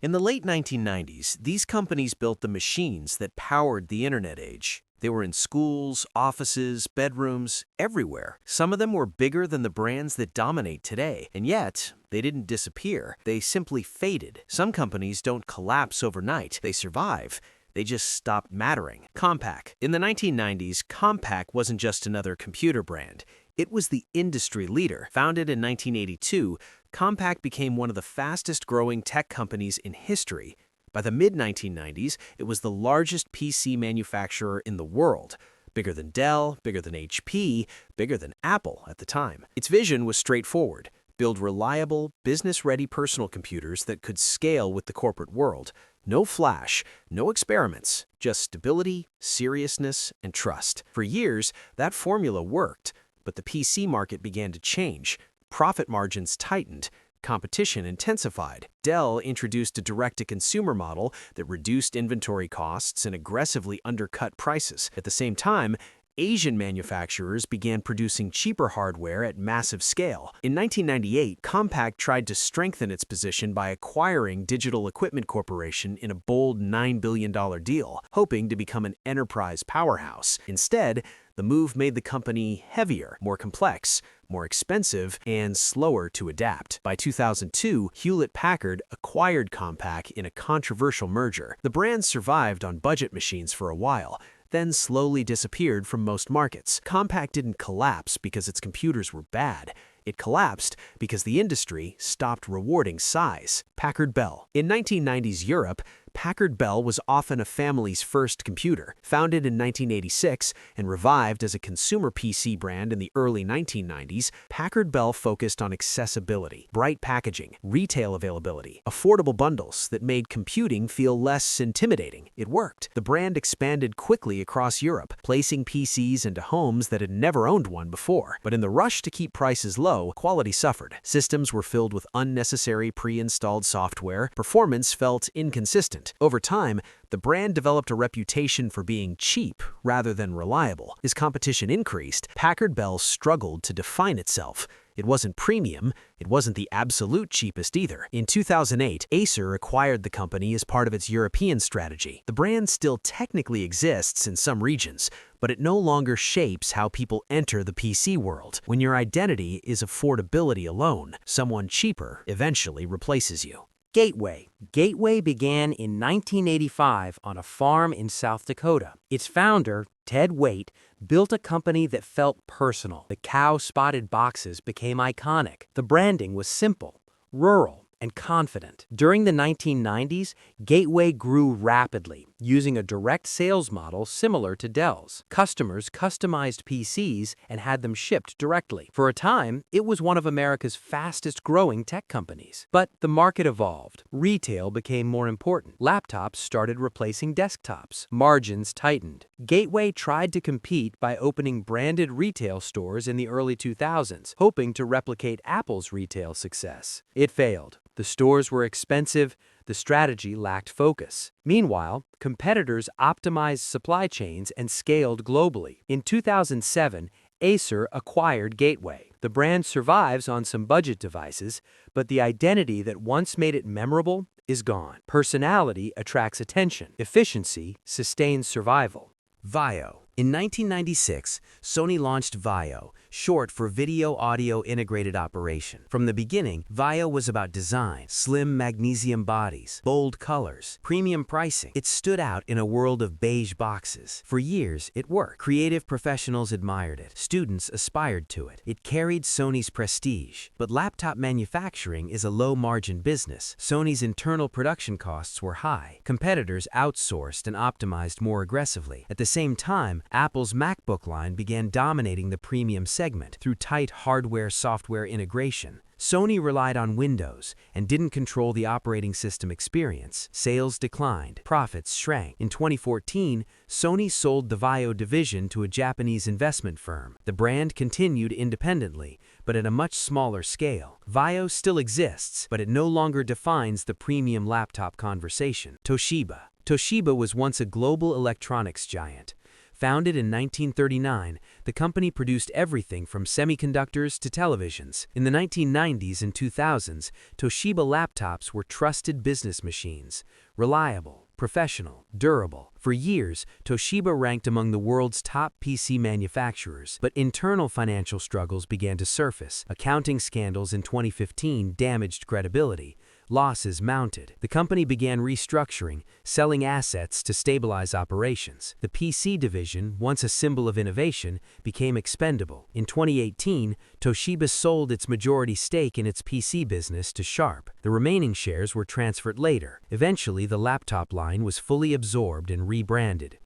In the late 1990s, these companies built the machines that powered the internet age. They were in schools, offices, bedrooms, everywhere. Some of them were bigger than the brands that dominate today, and yet they didn't disappear. They simply faded. Some companies don't collapse overnight. They survive. They just stopped mattering. Compaq. In the 1990s, Compaq wasn't just another computer brand. It was the industry leader. Founded in 1982, Compaq became one of the fastest-growing tech companies in history. By the mid-1990s, it was the largest PC manufacturer in the world, bigger than Dell, bigger than HP, bigger than Apple at the time. Its vision was straightforward: build reliable, business-ready personal computers that could scale with the corporate world. No flash, no experiments, just stability, seriousness, and trust. For years, that formula worked, but the PC market began to change. Profit margins tightened. Competition intensified. Dell introduced a direct-to-consumer model that reduced inventory costs and aggressively undercut prices. At the same time, Asian manufacturers began producing cheaper hardware at massive scale. In 1998, Compaq tried to strengthen its position by acquiring Digital Equipment Corporation in a bold $9 billion deal, hoping to become an enterprise powerhouse. Instead, the move made the company heavier, more complex, more expensive, and slower to adapt. By 2002, Hewlett-Packard acquired Compaq in a controversial merger. The brand survived on budget machines for a while, then slowly disappeared from most markets. Compaq didn't collapse because its computers were bad. It collapsed because the industry stopped rewarding size. Packard Bell. In 1990s Europe, Packard Bell was often a family's first computer. Founded in 1986 and revived as a consumer PC brand in the early 1990s, Packard Bell focused on accessibility, bright packaging, retail availability, affordable bundles that made computing feel less intimidating. It worked. The brand expanded quickly across Europe, placing PCs into homes that had never owned one before. But in the rush to keep prices low, quality suffered. Systems were filled with unnecessary pre-installed software. Performance felt inconsistent. Over time, the brand developed a reputation for being cheap rather than reliable. As competition increased, Packard Bell struggled to define itself. It wasn't premium, it wasn't the absolute cheapest either. In 2008, Acer acquired the company as part of its European strategy. The brand still technically exists in some regions, but it no longer shapes how people enter the PC world. When your identity is affordability alone, someone cheaper eventually replaces you. Gateway. Gateway began in 1985 on a farm in South Dakota. Its founder, Ted Waite, built a company that felt personal. The cow-spotted boxes became iconic. The branding was simple, rural, and confident. During the 1990s, Gateway grew rapidly, using a direct sales model similar to Dell's. Customers customized PCs and had them shipped directly. For a time, it was one of America's fastest-growing tech companies. But the market evolved. Retail became more important. Laptops started replacing desktops. Margins tightened. Gateway tried to compete by opening branded retail stores in the early 2000s, hoping to replicate Apple's retail success. It failed. The stores were expensive, the strategy lacked focus. Meanwhile, competitors optimized supply chains and scaled globally. In 2007, Acer acquired Gateway. The brand survives on some budget devices, but the identity that once made it memorable is gone. Personality attracts attention. Efficiency sustains survival. Vaıo. In 1996, Sony launched Vaıo, short for Video Audio Integrated Operation. From the beginning, Vaıo was about design, slim magnesium bodies, bold colors, premium pricing. It stood out in a world of beige boxes. For years, it worked. Creative professionals admired it. Students aspired to it. It carried Sony's prestige. But laptop manufacturing is a low-margin business. Sony's internal production costs were high. Competitors outsourced and optimized more aggressively. At the same time, Apple's MacBook line began dominating the premium segment through tight hardware-software integration. Sony relied on Windows and didn't control the operating system experience. Sales declined, profits shrank. In 2014, Sony sold the Vaıo division to a Japanese investment firm. The brand continued independently, but at a much smaller scale. Vaıo still exists, but it no longer defines the premium laptop conversation. Toshiba. Toshiba was once a global electronics giant. Founded in 1939, the company produced everything from semiconductors to televisions. In the 1990s and 2000s, Toshiba laptops were trusted business machines, reliable, professional, durable. For years, Toshiba ranked among the world's top PC manufacturers, but internal financial struggles began to surface. Accounting scandals in 2015 damaged credibility. Losses mounted. The company began restructuring, selling assets to stabilize operations. The PC division, once a symbol of innovation, became expendable. In 2018, Toshiba sold its majority stake in its PC business to Sharp. The remaining shares were transferred later. Eventually, the laptop line was fully absorbed and rebranded.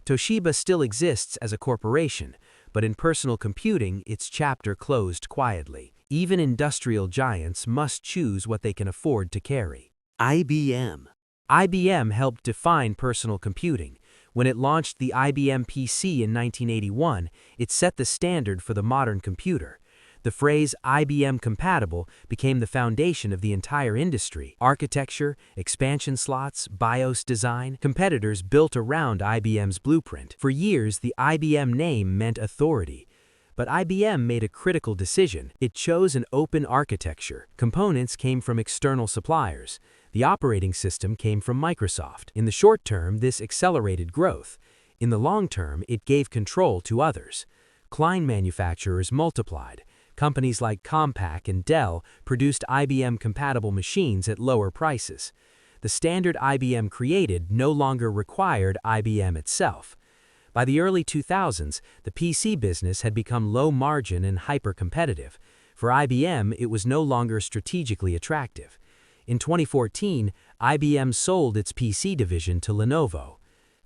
Toshiba still exists as a corporation, but in personal computing, its chapter closed quietly. Even industrial giants must choose what they can afford to carry. IBM. IBM helped define personal computing. When it launched the IBM PC in 1981, it set the standard for the modern computer. The phrase IBM compatible became the foundation of the entire industry. Architecture, expansion slots, BIOS design, competitors built around IBM's blueprint. For years, the IBM name meant authority. But IBM made a critical decision. It chose an open architecture. Components came from external suppliers. The operating system came from Microsoft. In the short term, this accelerated growth. In the long term, it gave control to others. Client manufacturers multiplied. Companies like Compaq and Dell produced IBM-compatible machines at lower prices. The standard IBM created no longer required IBM itself. By the early 2000s, the PC business had become low-margin and hyper-competitive. For IBM, it was no longer strategically attractive. In 2014, IBM sold its PC division to Lenovo.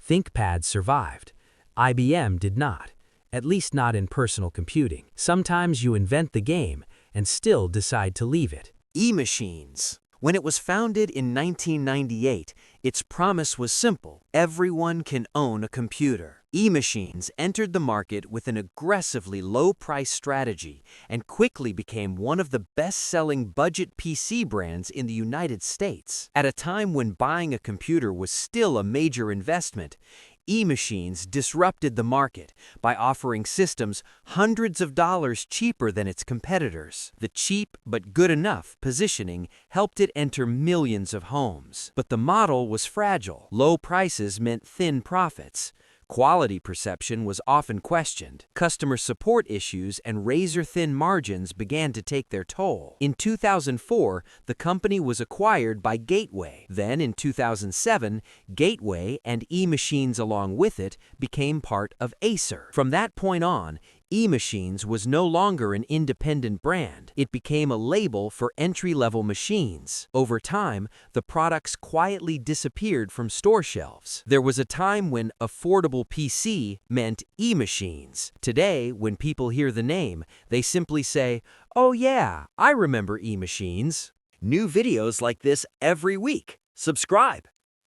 ThinkPad survived. IBM did not, at least not in personal computing. Sometimes you invent the game and still decide to leave it. eMachines. When it was founded in 1998, its promise was simple: everyone can own a computer. eMachines entered the market with an aggressively low-price strategy and quickly became one of the best-selling budget PC brands in the United States. At a time when buying a computer was still a major investment, eMachines disrupted the market by offering systems hundreds of dollars cheaper than its competitors. The cheap but good enough positioning helped it enter millions of homes. But the model was fragile. Low prices meant thin profits. Quality perception was often questioned. Customer support issues and razor-thin margins began to take their toll. In 2004, the company was acquired by Gateway. Then, in 2007, Gateway and eMachines along with it became part of Acer. From that point on, eMachines was no longer an independent brand. It became a label for entry-level machines. Over time, the products quietly disappeared from store shelves. There was a time when affordable PC meant eMachines. Today, when people hear the name, they simply say, "Oh yeah, I remember eMachines." New videos like this every week. Subscribe.